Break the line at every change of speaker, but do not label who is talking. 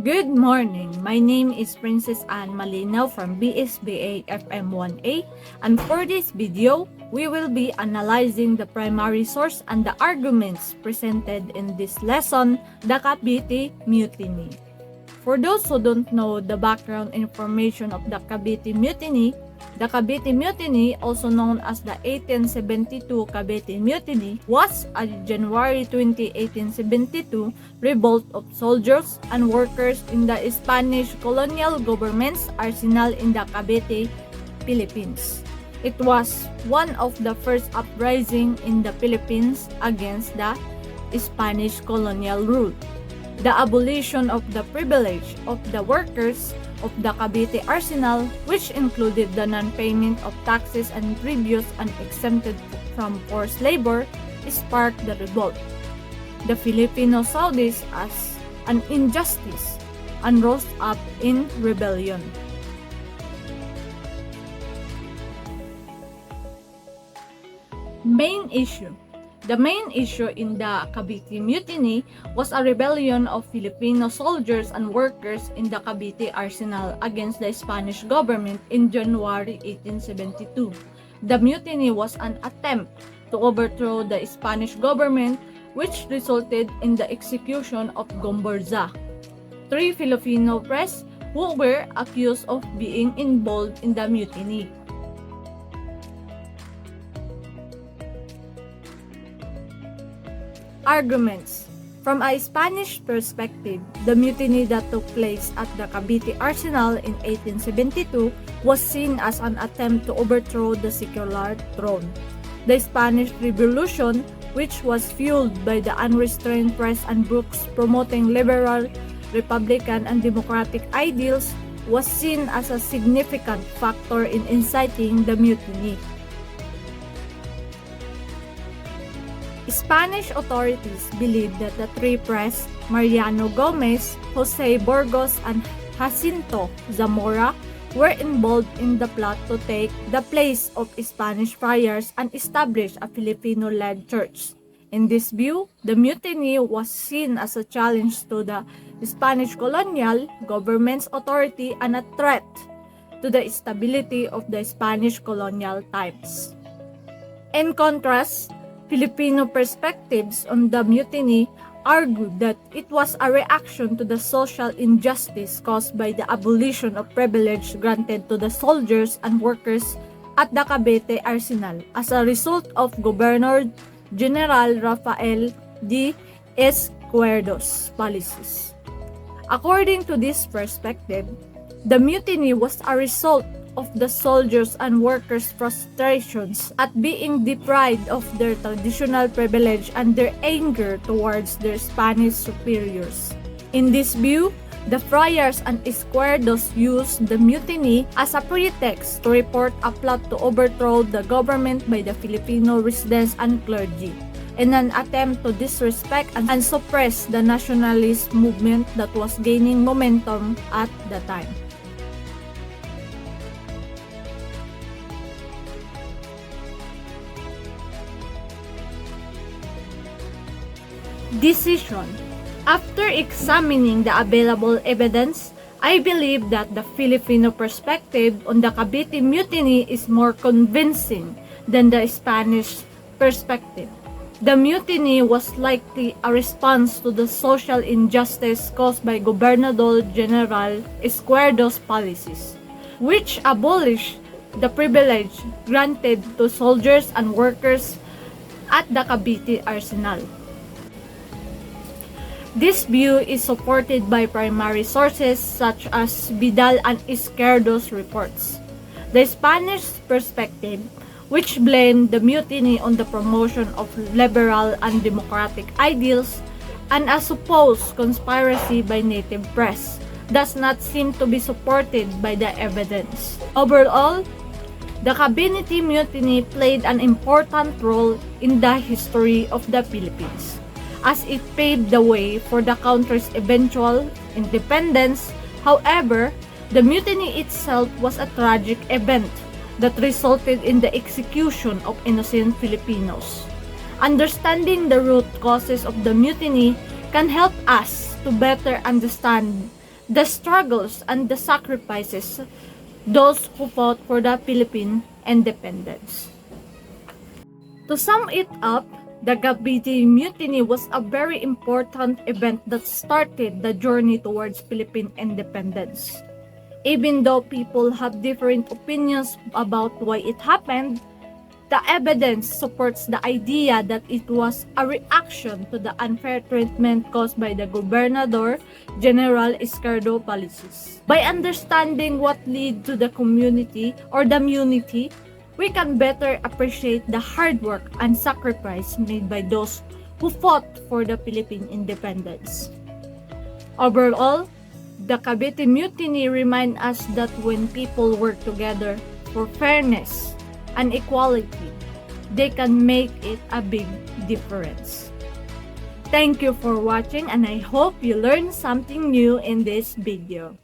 Good morning. My name is Princess Malinao from BSBAFM1A, and for this video, we will be analyzing the primary source and the arguments presented in this lesson, the Thecavitymutiny. For those who don't know the background information of the Thecavitymutiny, the Thecavitymutiny, also known as the 1872 Cavite Mutiny, was a January 20, 1872 revolt of soldiers and workers in the Spanish colonial government's arsenal in the Cavite, Philippines. It was one of the first uprisings in the Philippines against the Spanish colonial rule. The abolition of the privilege of the workers of the Cavite arsenal, which included the non-payment of taxes and tributes and exempted from forced labor, sparked the revolt. The Filipinos saw this as an injustice and rose up in rebellion. Main issue. The main issue in the Cavite Mutiny was a rebellion of Filipino soldiers and workers in the Cavite arsenal against the Spanish government in January 1872. The mutiny was an attempt to overthrow the Spanish government, which resulted in the execution of Gomburza, 3 Filipino priests who were accused of being involved in the mutiny. Arguments. From a Spanish perspective, the mutiny that took place at the Cavite Arsenal in 1872 was seen as an attempt to overthrow the secular throne. The Spanish Revolution, which was fueled by the unrestrained press and books promoting liberal, republican, and democratic ideals, was seen as a significant factor in inciting the mutiny. Spanish authorities believed that the 3 priests, Mariano Gomez, Jose Burgos, and Jacinto Zamora, were involved in the plot to take the place of Spanish friars and establish a Filipino-led church. In this view, the mutiny was seen as a challenge to the Spanish colonial government's authority and a threat to the stability of the Spanish colonial times. In contrast, Filipino perspectives on the mutiny argued that it was a reaction to the social injustice caused by the abolition of privilege granted to the soldiers and workers at the Cavite Arsenal as a result of Governor General Rafael D. Izquierdo's policies. According to this perspective, the mutiny was a result of the soldiers and workers' frustrations at being deprived of their traditional privilege and their anger towards their Spanish superiors. In this view, the friars and Izquierdos used the mutiny as a pretext to report a plot to overthrow the government by the Filipino residents and clergy, in an attempt to disrespect and suppress the nationalist movement that was gaining momentum at the time. Decision. After examining the available evidence, I believe that the Filipino perspective on the Cavite Mutiny is more convincing than the Spanish perspective. The mutiny was likely a response to the social injustice caused by Gobernador General Izquierdo's policies, which abolished the privilege granted to soldiers and workers at the Cavite Arsenal. This view is supported by primary sources such as Vidal and Izquierdo's reports. The Spanish perspective, which blamed the mutiny on the promotion of liberal and democratic ideals and a supposed conspiracy by native press, does not seem to be supported by the evidence. Overall, the Cavite Mutiny played an important role in the history of the Philippines, as it paved the way for the country's eventual independence. However, the mutiny itself was a tragic event that resulted in the execution of innocent Filipinos. Understanding the root causes of the mutiny can help us to better understand the struggles and the sacrifices those who fought for the Philippine independence. To sum it up, the Thecavitymutiny Mutiny was a very important event that started the journey towards Philippine independence. Even though people have different opinions about why it happened, the evidence supports the idea that it was a reaction to the unfair treatment caused by the Gobernador General Escardo policies. By understanding what led to the community or the mutiny, we can better appreciate the hard work and sacrifice made by those who fought for the Philippine independence. Overall, the Thecavitymutiny Mutiny reminds us that when people work together for fairness and equality, they can make it a big difference. Thank you for watching, and I hope you learned something new in this video.